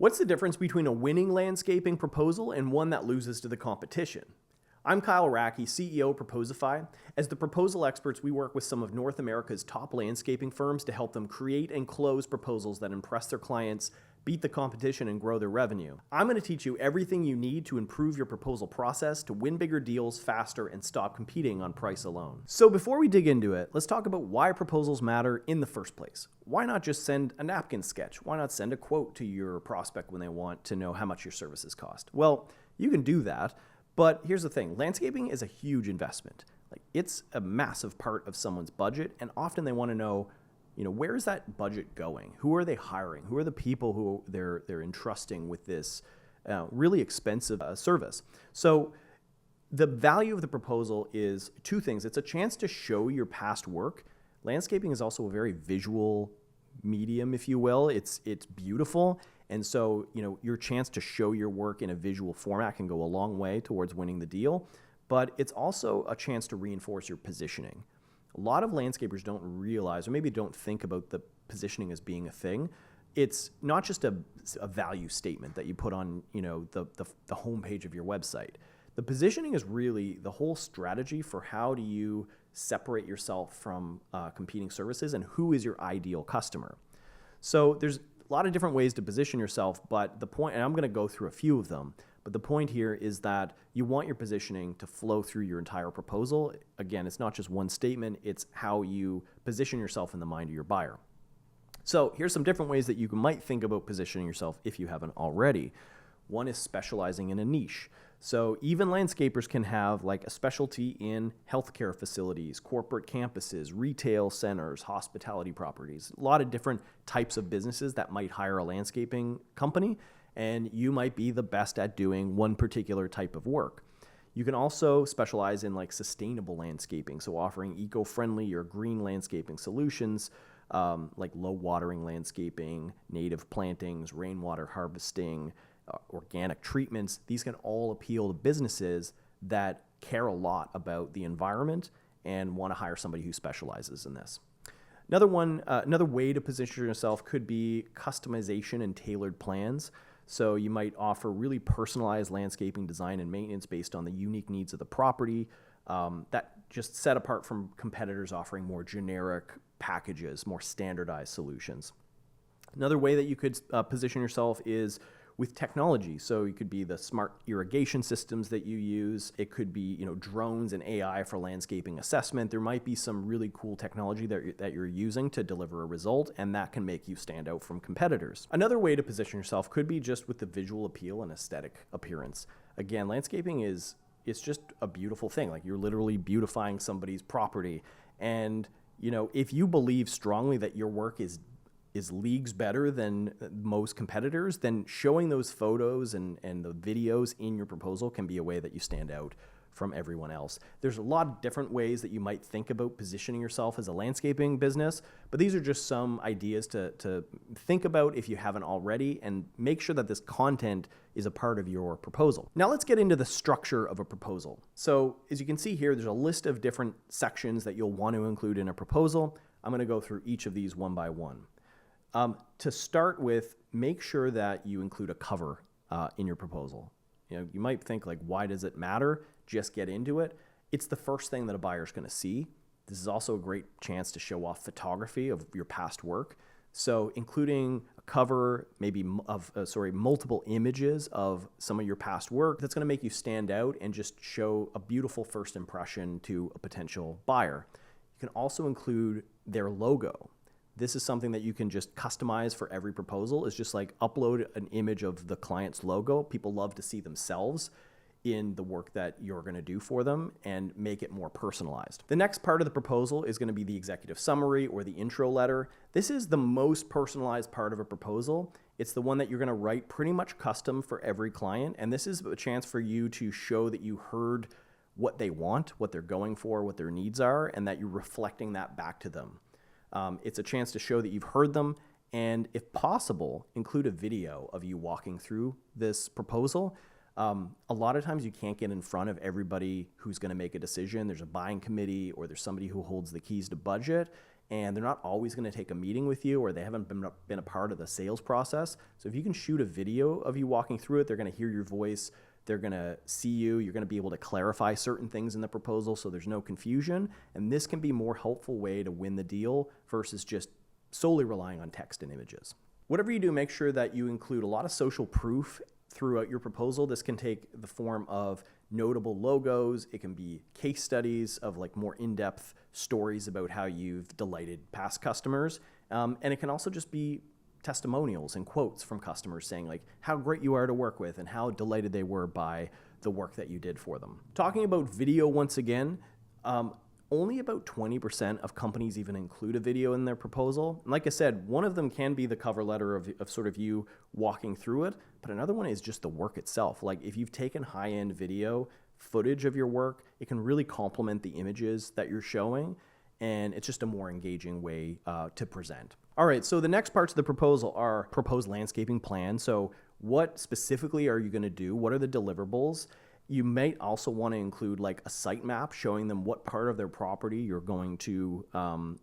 What's the difference between a winning landscaping proposal and one that loses to the competition? I'm Kyle Racky, CEO of Proposify. As the proposal experts, we work with some of North America's top landscaping firms to help them create and close proposals that impress their clients, beat the competition, and grow their revenue. I'm going to teach you everything you need to improve your proposal process to win bigger deals faster and stop competing on price alone. So before we dig into it, let's talk about why proposals matter in the first place. Why not just send a napkin sketch? Why not send a quote to your prospect when they want to know how much your services cost? Well, you can do that. But here's the thing, landscaping is a huge investment. It's a massive part of someone's budget, and often they want to know, where is that budget going? Who are they hiring? Who are the people who they're entrusting with this really expensive service? So the value of the proposal is two things. It's a chance to show your past work. Landscaping is also a very visual medium, if you will. It's beautiful. And so, your chance to show your work in a visual format can go a long way towards winning the deal, but it's also a chance to reinforce your positioning. A lot of landscapers don't realize, or maybe don't think about the positioning as being a thing. It's not just a value statement that you put on, the homepage of your website. The positioning is really the whole strategy for how do you separate yourself from competing services and who is your ideal customer. So there's a lot of different ways to position yourself, but the point, and I'm going to go through a few of them, but the point here is that you want your positioning to flow through your entire proposal. Again, it's not just one statement, it's how you position yourself in the mind of your buyer. So here's some different ways that you might think about positioning yourself if you haven't already. One is specializing in a niche. So even landscapers can have a specialty in healthcare facilities, corporate campuses, retail centers, hospitality properties, a lot of different types of businesses that might hire a landscaping company, and you might be the best at doing one particular type of work. You can also specialize in sustainable landscaping, so offering eco-friendly or green landscaping solutions, like low watering landscaping, native plantings, rainwater harvesting, organic treatments. These can all appeal to businesses that care a lot about the environment and want to hire somebody who specializes in this. Another way to position yourself could be customization and tailored plans. So you might offer really personalized landscaping design and maintenance based on the unique needs of the property. That just set apart from competitors offering more generic packages, more standardized solutions. Another way that you could position yourself is with technology. So it could be the smart irrigation systems that you use. It could be, drones and AI for landscaping assessment. There might be some really cool technology that you're using to deliver a result, and that can make you stand out from competitors. Another way to position yourself could be just with the visual appeal and aesthetic appearance. Again, landscaping it's just a beautiful thing. You're literally beautifying somebody's property. And, if you believe strongly that your work is leagues better than most competitors, then showing those photos and the videos in your proposal can be a way that you stand out from everyone else. There's a lot of different ways that you might think about positioning yourself as a landscaping business, but these are just some ideas to think about if you haven't already, and make sure that this content is a part of your proposal. Now let's get into the structure of a proposal. So as you can see here, there's a list of different sections that you'll want to include in a proposal. I'm going to go through each of these one by one. To start with, make sure that you include a cover in your proposal. You might think why does it matter? Just get into it. It's the first thing that a buyer's going to see. This is also a great chance to show off photography of your past work. So including a cover, maybe multiple images of some of your past work, that's going to make you stand out and just show a beautiful first impression to a potential buyer. You can also include their logo. This is something that you can just customize for every proposal. Is just upload an image of the client's logo. People love to see themselves in the work that you're going to do for them and make it more personalized. The next part of the proposal is going to be the executive summary or the intro letter. This is the most personalized part of a proposal. It's the one that you're going to write pretty much custom for every client. And this is a chance for you to show that you heard what they want, what they're going for, what their needs are, and that you're reflecting that back to them. It's a chance to show that you've heard them, and if possible, include a video of you walking through this proposal. A lot of times you can't get in front of everybody who's going to make a decision. There's a buying committee or there's somebody who holds the keys to budget, and they're not always going to take a meeting with you, or they haven't been a part of the sales process. So if you can shoot a video of you walking through it, they're going to hear your voice, they're going to see you, you're going to be able to clarify certain things in the proposal so there's no confusion, and this can be a more helpful way to win the deal versus just solely relying on text and images. Whatever you do, make sure that you include a lot of social proof throughout your proposal. This can take the form of notable logos. It can be case studies of like more in-depth stories about how you've delighted past customers. And it can also just be testimonials and quotes from customers saying like how great you are to work with and how delighted they were by the work that you did for them. Talking about video once again, only about 20% of companies even include a video in their proposal. And like I said, one of them can be the cover letter of sort of you walking through it, but another one is just the work itself. Like if you've taken high-end video footage of your work, it can really complement the images that you're showing, and it's just a more engaging way to present. All right, so the next parts of the proposal are proposed landscaping plan. So what specifically are you gonna do? What are the deliverables? You might also want to include like a site map showing them what part of their property you're going to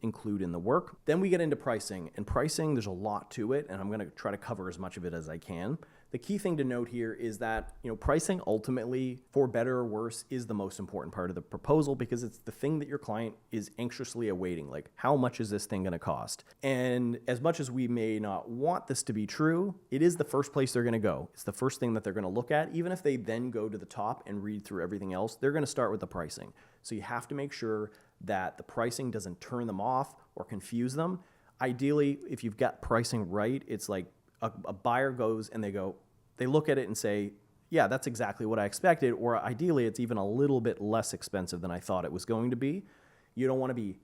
include in the work. Then we get into pricing, and pricing, there's a lot to it, and I'm going to try to cover as much of it as I can. The key thing to note here is that, pricing ultimately, for better or worse, is the most important part of the proposal because it's the thing that your client is anxiously awaiting. Like, how much is this thing going to cost? And as much as we may not want this to be true, it is the first place they're going to go. It's the first thing that they're going to look at. Even if they then go to the top and read through everything else, they're going to start with the pricing. So you have to make sure that the pricing doesn't turn them off or confuse them. Ideally, if you've got pricing right, it's like a buyer goes and they look at it and say, yeah, that's exactly what I expected, or ideally it's even a little bit less expensive than I thought it was going to be. You don't want to be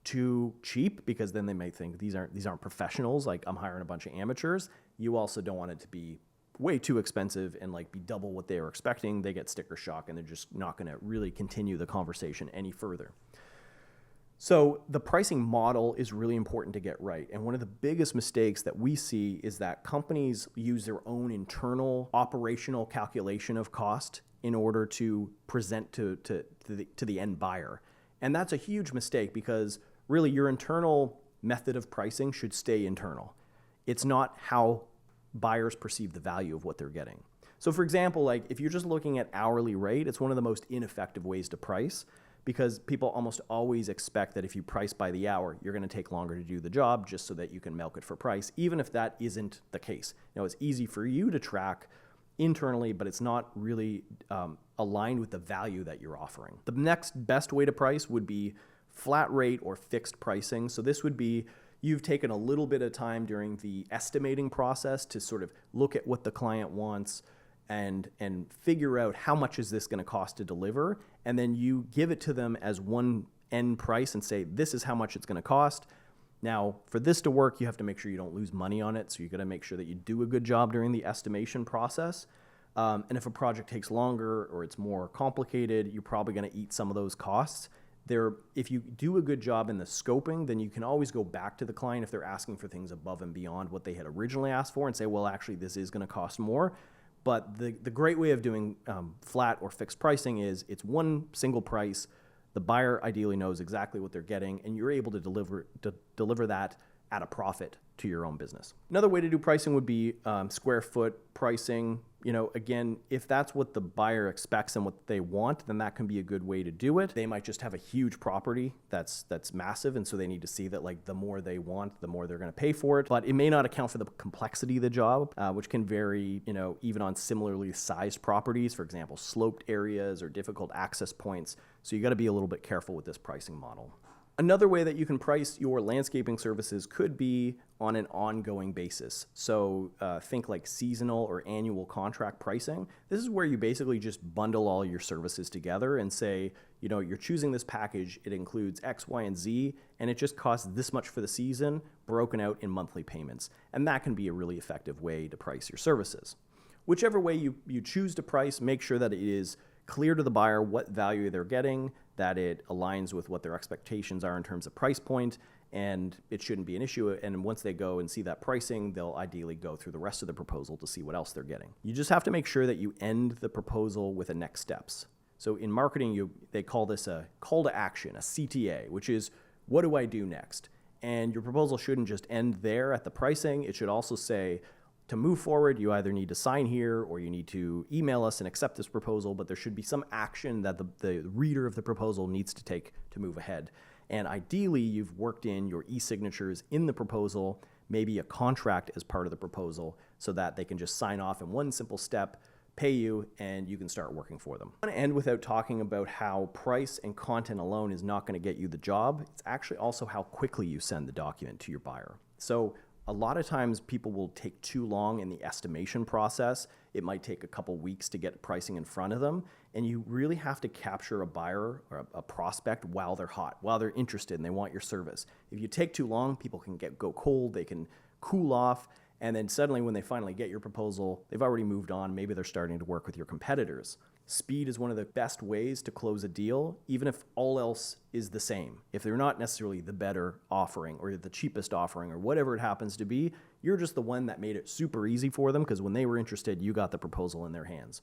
too cheap because then they may think these aren't professionals, like I'm hiring a bunch of amateurs. You also don't want it to be way too expensive and like be double what they were expecting. They get sticker shock and they're just not going to really continue the conversation any further. So the pricing model is really important to get right. And one of the biggest mistakes that we see is that companies use their own internal operational calculation of cost in order to present to the end buyer. And that's a huge mistake because really your internal method of pricing should stay internal. It's not how buyers perceive the value of what they're getting. So for example, like if you're just looking at hourly rate, it's one of the most ineffective ways to price, because people almost always expect that if you price by the hour, you're going to take longer to do the job just so that you can milk it for price, even if that isn't the case. Now, it's easy for you to track internally, but it's not really aligned with the value that you're offering. The next best way to price would be flat rate or fixed pricing. So this would be you've taken a little bit of time during the estimating process to sort of look at what the client wants and figure out how much is this going to cost to deliver, and then you give it to them as one end price and say, this is how much it's going to cost. Now, for this to work, you have to make sure you don't lose money on it, so you've got to make sure that you do a good job during the estimation process. And if a project takes longer or it's more complicated, you're probably going to eat some of those costs. If you do a good job in the scoping, then you can always go back to the client if they're asking for things above and beyond what they had originally asked for and say, well, actually, this is going to cost more. But the great way of doing flat or fixed pricing is it's one single price. The buyer ideally knows exactly what they're getting, and you're able to deliver that at a profit to your own business. Another way to do pricing would be square foot pricing. Again, if that's what the buyer expects and what they want, then that can be a good way to do it. They might just have a huge property that's massive, and so they need to see that like the more they want, the more they're going to pay for it. But it may not account for the complexity of the job, which can vary, even on similarly sized properties, for example, sloped areas or difficult access points. So you got to be a little bit careful with this pricing model. Another way that you can price your landscaping services could be on an ongoing basis. So think like seasonal or annual contract pricing. This is where you basically just bundle all your services together and say, you're choosing this package. It includes X, Y, and Z, and it just costs this much for the season, broken out in monthly payments. And that can be a really effective way to price your services. Whichever way you choose to price, make sure that it is clear to the buyer what value they're getting, that it aligns with what their expectations are in terms of price point, and it shouldn't be an issue. And once they go and see that pricing, they'll ideally go through the rest of the proposal to see what else they're getting. You just have to make sure that you end the proposal with a next steps. So in marketing, they call this a call to action, a CTA, which is what do I do next? And your proposal shouldn't just end there at the pricing. It should also say, to move forward, you either need to sign here or you need to email us and accept this proposal, but there should be some action that the reader of the proposal needs to take to move ahead. And ideally, you've worked in your e-signatures in the proposal, maybe a contract as part of the proposal, so that they can just sign off in one simple step, pay you, and you can start working for them. I want to end without talking about how price and content alone is not going to get you the job. It's actually also how quickly you send the document to your buyer. So a lot of times people will take too long in the estimation process. It might take a couple weeks to get pricing in front of them, and you really have to capture a buyer or a prospect while they're hot, while they're interested and they want your service. If you take too long, people can go cold, they can cool off, and then suddenly when they finally get your proposal, they've already moved on. Maybe they're starting to work with your competitors. Speed is one of the best ways to close a deal, even if all else is the same. If they're not necessarily the better offering or the cheapest offering or whatever it happens to be, you're just the one that made it super easy for them because when they were interested, you got the proposal in their hands.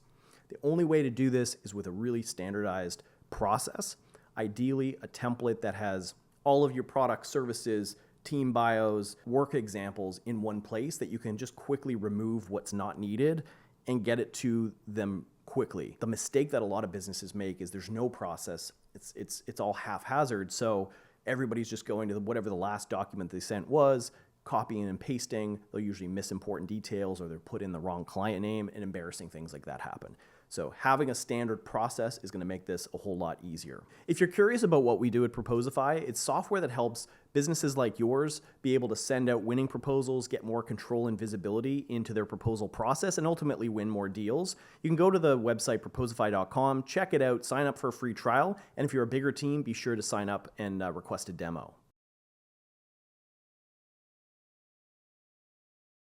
The only way to do this is with a really standardized process, ideally a template that has all of your product services, team bios, work examples in one place that you can just quickly remove what's not needed and get it to them quickly. The mistake that a lot of businesses make is there's no process. It's all haphazard. So everybody's just going to whatever the last document they sent was, copying and pasting. They'll usually miss important details or they're put in the wrong client name, and embarrassing things like that happen. So having a standard process is going to make this a whole lot easier. If you're curious about what we do at Proposify, it's software that helps businesses like yours be able to send out winning proposals, get more control and visibility into their proposal process, and ultimately win more deals. You can go to the website proposify.com, check it out, sign up for a free trial, and if you're a bigger team, be sure to sign up and request a demo.